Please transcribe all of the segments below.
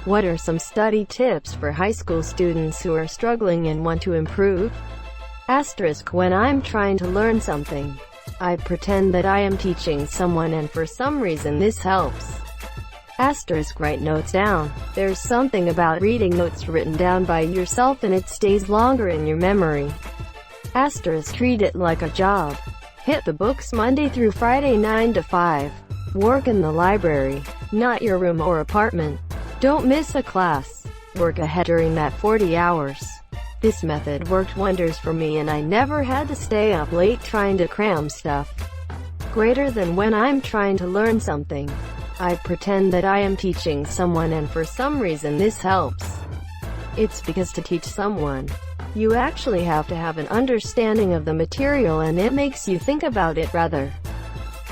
What are some study tips for high school students who are struggling and want to improve? When I'm trying to learn something, I pretend that I am teaching someone, and for some reason this helps. Write notes down. There's something about reading notes written down by yourself and it stays longer in your memory. Treat it like a job. Hit the books Monday through Friday 9 to 5. Work in the library, not your room or apartment. Don't miss a class. Work ahead during that 40 hours. This method worked wonders for me and I never had to stay up late trying to cram stuff. When I'm trying to learn something, I pretend that I am teaching someone, and for some reason this helps. It's because to teach someone, you actually have to have an understanding of the material, and it makes you think about it rather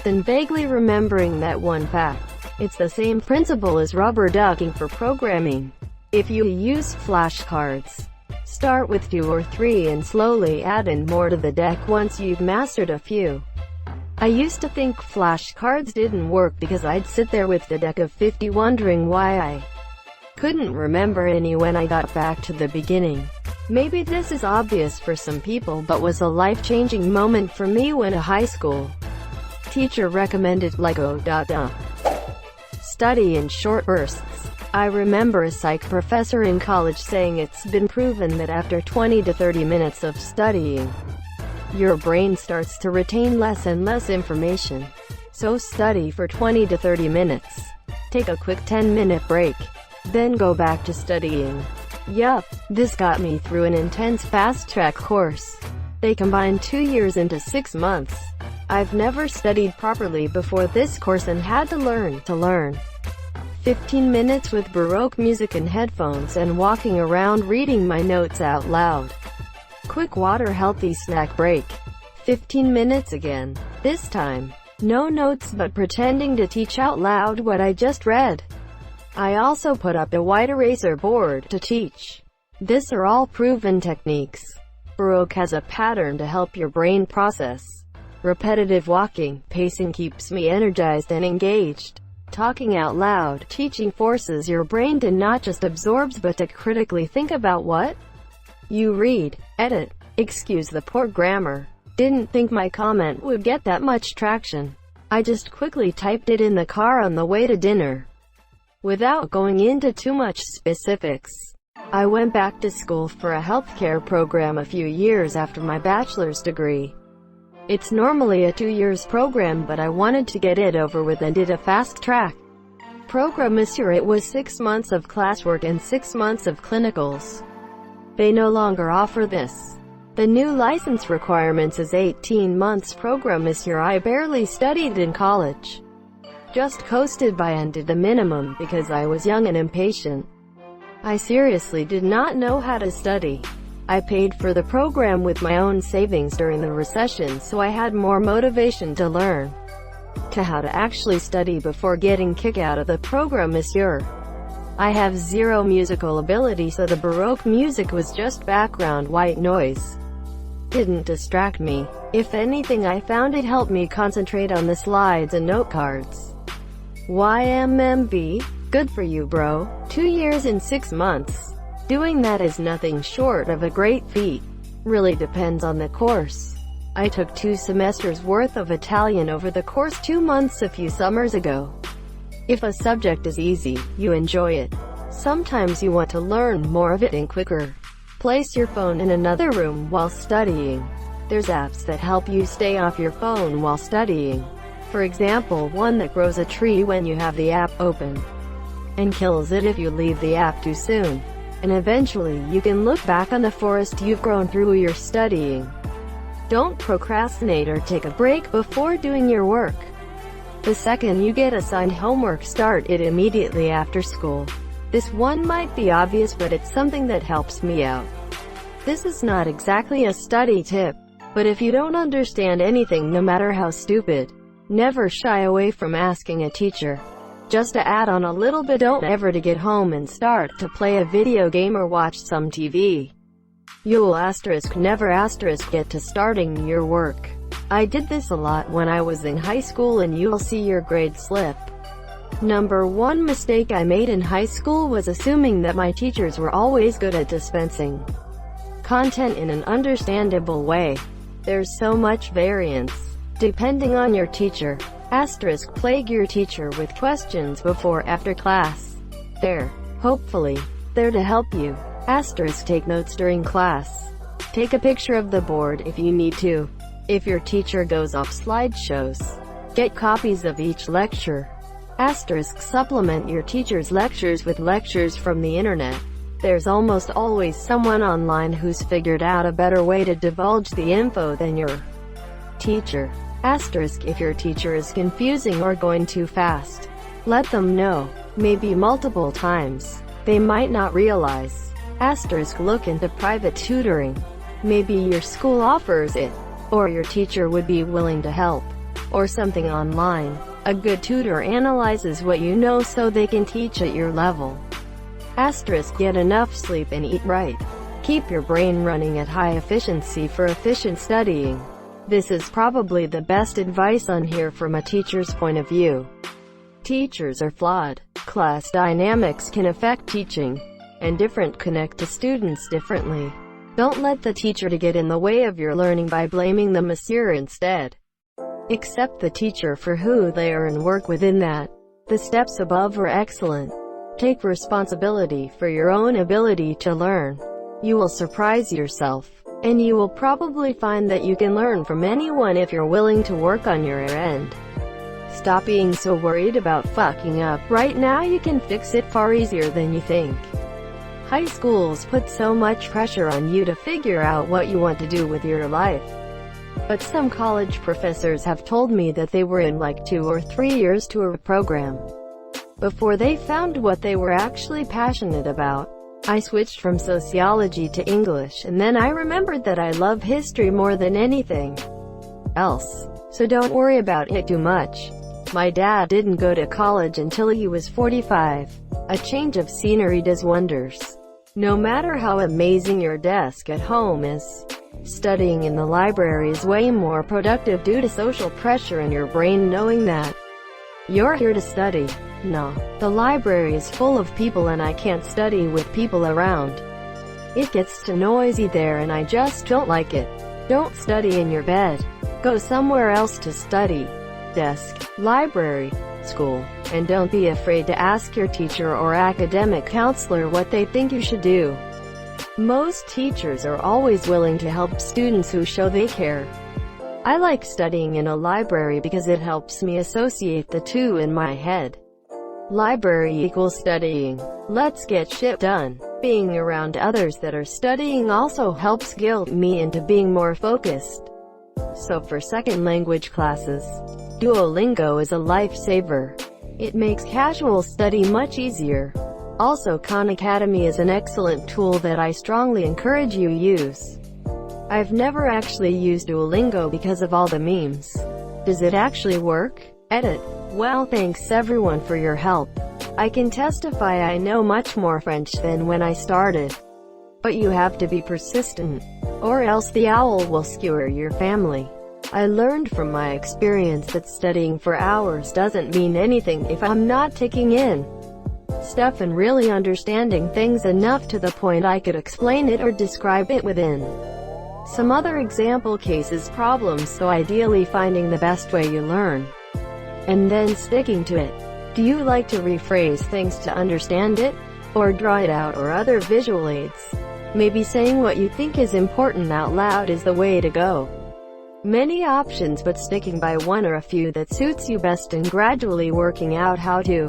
than vaguely remembering that one fact. It's the same principle as rubber ducking for programming. If you use flashcards, start with 2 or 3 and slowly add in more to the deck once you've mastered a few. I used to think flashcards didn't work because I'd sit there with the deck of 50 wondering why I couldn't remember any when I got back to the beginning. Maybe this is obvious for some people, but was a life-changing moment for me when a high school teacher recommended study in short bursts. I remember a psych professor in college saying it's been proven that after 20 to 30 minutes of studying, your brain starts to retain less and less information. So study for 20 to 30 minutes. Take a quick 10-minute break. Then go back to studying. Yup, this got me through an intense fast-track course. They combined 2 years into 6 months. I've never studied properly before this course and had to learn. 15 minutes with Baroque music and headphones and walking around reading my notes out loud. Quick water healthy snack break. 15 minutes again. This time, no notes but pretending to teach out loud what I just read. I also put up a white eraser board to teach. These are all proven techniques. Baroque has a pattern to help your brain process. Repetitive walking, pacing keeps me energized and engaged. Talking out loud, teaching forces your brain to not just absorb but to critically think about what you read. Edit. Excuse the poor grammar. Didn't think my comment would get that much traction. I just quickly typed it in the car on the way to dinner. Without going into too much specifics, I went back to school for a healthcare program a few years after my bachelor's degree. It's normally a 2 years program, but I wanted to get it over with and did a fast-track program. It was 6 months of classwork and 6 months of clinicals. They no longer offer this. The new license requirements is 18 months program. I barely studied in college. Just coasted by and did the minimum because I was young and impatient. I seriously did not know how to study. I paid for the program with my own savings during the recession, so I had more motivation to learn how to actually study before getting kicked out of the program. I have zero musical ability, so the Baroque music was just background white noise. Didn't distract me. If anything, I found it helped me concentrate on the slides and note cards. YMMB? Good for you, bro. 2 years in 6 months. Doing that is nothing short of a great feat. Really depends on the course. I took 2 semesters worth of Italian over the course 2 months a few summers ago. If a subject is easy, you enjoy it. Sometimes you want to learn more of it and quicker. Place your phone in another room while studying. There's apps that help you stay off your phone while studying. For example, one that grows a tree when you have the app open, and kills it if you leave the app too soon. And eventually you can look back on the forest you've grown through your studying. Don't procrastinate or take a break before doing your work. The second you get assigned homework, start it immediately after school. This one might be obvious, but it's something that helps me out. This is not exactly a study tip, but if you don't understand anything, no matter how stupid, never shy away from asking a teacher. Just to add on a little bit, don't ever to get home and start to play a video game or watch some TV. You'll never get to starting your work. I did this a lot when I was in high school, and you'll see your grade slip. Number 1 mistake I made in high school was assuming that my teachers were always good at dispensing content in an understandable way. There's so much variance, depending on your teacher. Asterisk plague your teacher with questions before after class. Hopefully, there to help you. Asterisk take notes during class. Take a picture of the board if you need to. If your teacher goes off slideshows, get copies of each lecture. Asterisk supplement your teacher's lectures with lectures from the internet. There's almost always someone online who's figured out a better way to divulge the info than your teacher. Asterisk if your teacher is confusing or going too fast, let them know, maybe multiple times. They might not realize. Asterisk look into private tutoring. Maybe your school offers it, or your teacher would be willing to help, or something online. A good tutor analyzes what you know so they can teach at your level. Asterisk get enough sleep and eat right. Keep your brain running at high efficiency for efficient studying. This is probably the best advice on here from a teacher's point of view. Teachers are flawed. Class dynamics can affect teaching, and different connect to students differently. Don't let the teacher to get in the way of your learning by blaming the monsieur instead. Accept the teacher for who they are and work within that. The steps above are excellent. Take responsibility for your own ability to learn. You will surprise yourself, and you will probably find that you can learn from anyone if you're willing to work on your end. Stop being so worried about fucking up. Right now you can fix it far easier than you think. High schools put so much pressure on you to figure out what you want to do with your life. But some college professors have told me that they were in like 2 or 3 years to a program before they found what they were actually passionate about. I switched from sociology to English, and then I remembered that I love history more than anything else. So don't worry about it too much. My dad didn't go to college until he was 45. A change of scenery does wonders. No matter how amazing your desk at home is, studying in the library is way more productive due to social pressure and your brain knowing that you're here to study. No, the library is full of people and I can't study with people around. It gets too noisy there and I just don't like it. Don't study in your bed. Go somewhere else to study. Desk, library, school. And don't be afraid to ask your teacher or academic counselor what they think you should do. Most teachers are always willing to help students who show they care. I like studying in a library because it helps me associate the two in my head. Library equals studying. Let's get shit done. Being around others that are studying also helps guilt me into being more focused. So for second language classes, Duolingo is a lifesaver. It makes casual study much easier. Also, Khan Academy is an excellent tool that I strongly encourage you use. I've never actually used Duolingo because of all the memes. Does it actually work? Edit. Well, thanks everyone for your help. I can testify I know much more French than when I started. But you have to be persistent, or else the owl will skewer your family. I learned from my experience that studying for hours doesn't mean anything if I'm not taking in stuff and really understanding things enough to the point I could explain it or describe it within some other example cases problems, so ideally finding the best way you learn and then sticking to it. Do you like to rephrase things to understand it? Or draw it out, or other visual aids? Maybe saying what you think is important out loud is the way to go. Many options, but sticking by one or a few that suits you best and gradually working out how to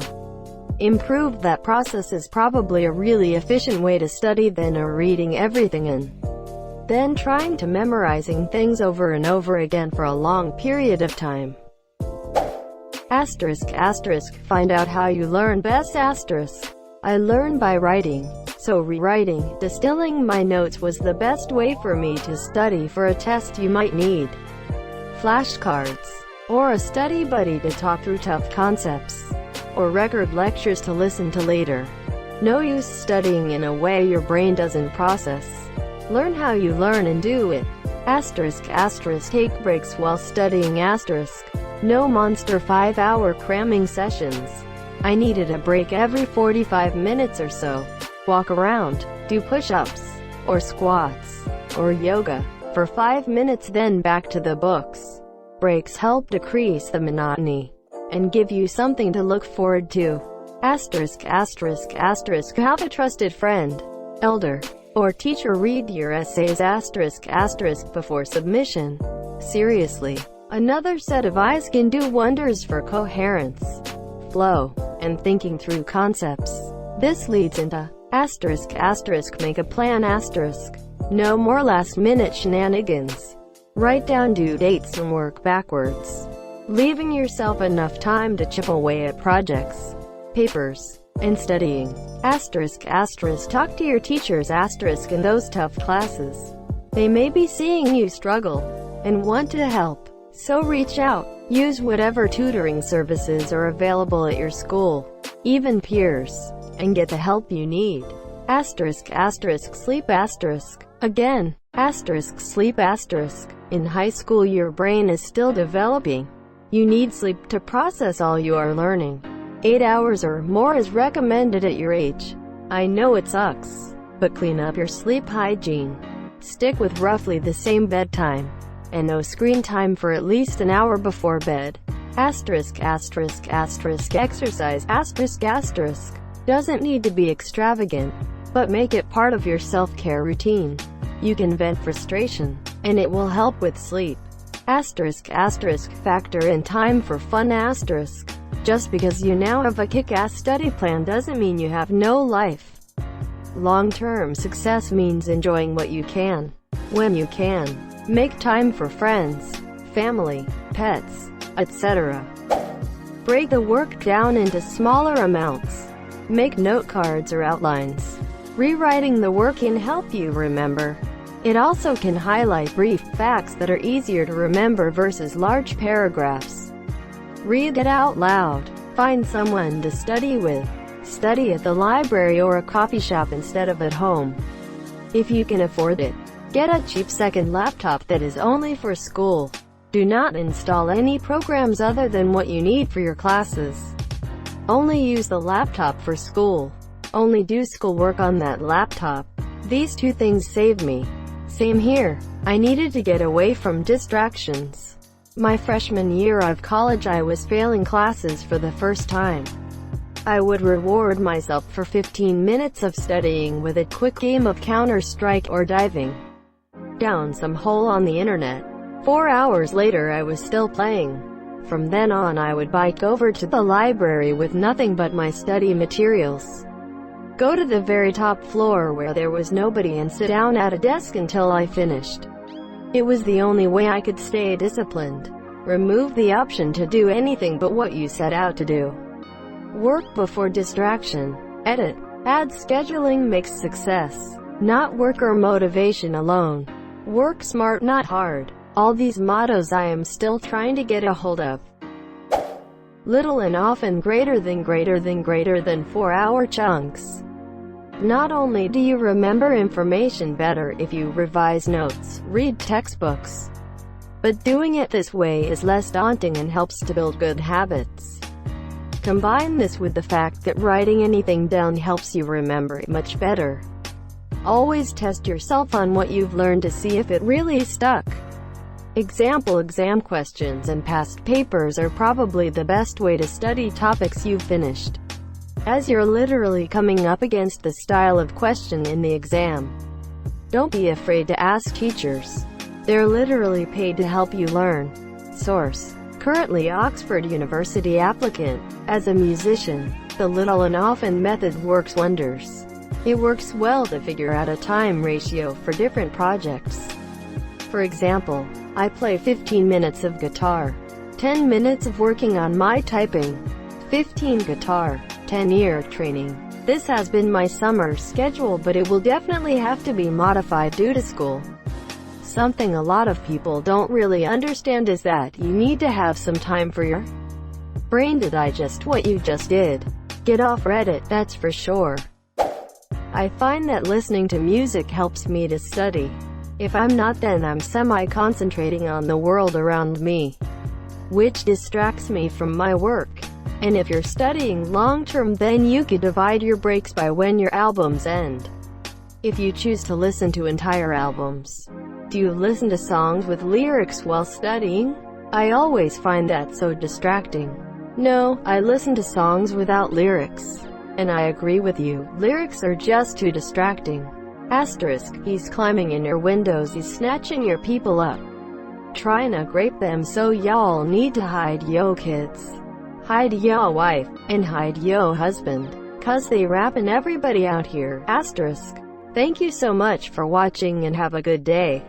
improve that process is probably a really efficient way to study than reading everything and then trying to memorizing things over and over again for a long period of time. Asterisk, find out how you learn best. Asterisk. I learn by writing. So rewriting, distilling my notes was the best way for me to study for a test. You might need flashcards, or a study buddy to talk through tough concepts, or record lectures to listen to later. No use studying in a way your brain doesn't process. Learn how you learn and do it. Asterisk, take breaks while studying. Asterisk. No monster 5-hour cramming sessions. I needed a break every 45 minutes or so. Walk around, do push-ups, or squats, or yoga, for 5 minutes, then back to the books. Breaks help decrease the monotony, and give you something to look forward to. Asterisk, asterisk, asterisk, have a trusted friend, elder, or teacher read your essays asterisk, asterisk before submission. Seriously, another set of eyes can do wonders for coherence, flow, and thinking through concepts. This leads into asterisk, asterisk, make a plan asterisk. No more last-minute shenanigans. Write down due dates and work backwards, leaving yourself enough time to chip away at projects, papers, and studying. Asterisk, asterisk, talk to your teachers asterisk in those tough classes. They may be seeing you struggle and want to help, so reach out. Use whatever tutoring services are available at your school, even peers, and get the help you need. Asterisk, asterisk, sleep asterisk. Again, asterisk, sleep asterisk. In high school your brain is still developing. You need sleep to process all you are learning. 8 hours or more is recommended at your age. I know it sucks, but clean up your sleep hygiene. Stick with roughly the same bedtime, and no screen time for at least an hour before bed. Asterisk, asterisk, asterisk, exercise asterisk, asterisk. Doesn't need to be extravagant, but make it part of your self-care routine. You can vent frustration, and it will help with sleep. Asterisk, asterisk, factor in time for fun asterisk. Just because you now have a kick-ass study plan doesn't mean you have no life. Long-term success means enjoying what you can, when you can. Make time for friends, family, pets, etc. Break the work down into smaller amounts. Make note cards or outlines. Rewriting the work can help you remember. It also can highlight brief facts that are easier to remember versus large paragraphs. Read it out loud. Find someone to study with. Study at the library or a coffee shop instead of at home. If you can afford it, get a cheap second laptop that is only for school. Do not install any programs other than what you need for your classes. Only use the laptop for school. Only do schoolwork on that laptop. These two things saved me. Same here. I needed to get away from distractions. My freshman year of college I was failing classes for the first time. I would reward myself for 15 minutes of studying with a quick game of Counter-Strike or diving down some hole on the internet. 4 hours later I was still playing. From then on I would bike over to the library with nothing but my study materials. Go to the very top floor where there was nobody and sit down at a desk until I finished. It was the only way I could stay disciplined. Remove the option to do anything but what you set out to do. Work before distraction. Edit. Add scheduling makes success, not work or motivation alone. Work smart, not hard. All these mottos I am still trying to get a hold of. Little and often greater than 4-hour chunks. Not only do you remember information better if you revise notes, read textbooks, but doing it this way is less daunting and helps to build good habits. Combine this with the fact that writing anything down helps you remember it much better. Always test yourself on what you've learned to see if it really stuck. Example exam questions and past papers are probably the best way to study topics you've finished, as you're literally coming up against the style of question in the exam. Don't be afraid to ask teachers. They're literally paid to help you learn. Source: currently Oxford University applicant. As a musician, the little and often method works wonders. It works well to figure out a time ratio for different projects. For example, I play 15 minutes of guitar, 10 minutes of working on my typing, 15 guitar, 10 ear training. This has been my summer schedule, but it will definitely have to be modified due to school. Something a lot of people don't really understand is that you need to have some time for your brain to digest what you just did. Get off Reddit, that's for sure. I find that listening to music helps me to study. If I'm not, then I'm semi-concentrating on the world around me, which distracts me from my work. And if you're studying long-term, then you could divide your breaks by when your albums end. If you choose to listen to entire albums. Do you listen to songs with lyrics while studying? I always find that so distracting. No, I listen to songs without lyrics. And I agree with you, lyrics are just too distracting. Asterisk, he's climbing in your windows, he's snatching your people up. Trying to grape them, so y'all need to hide yo kids. Hide yo wife, and hide yo husband. 'Cause they rapping everybody out here. Asterisk. Thank you so much for watching and have a good day.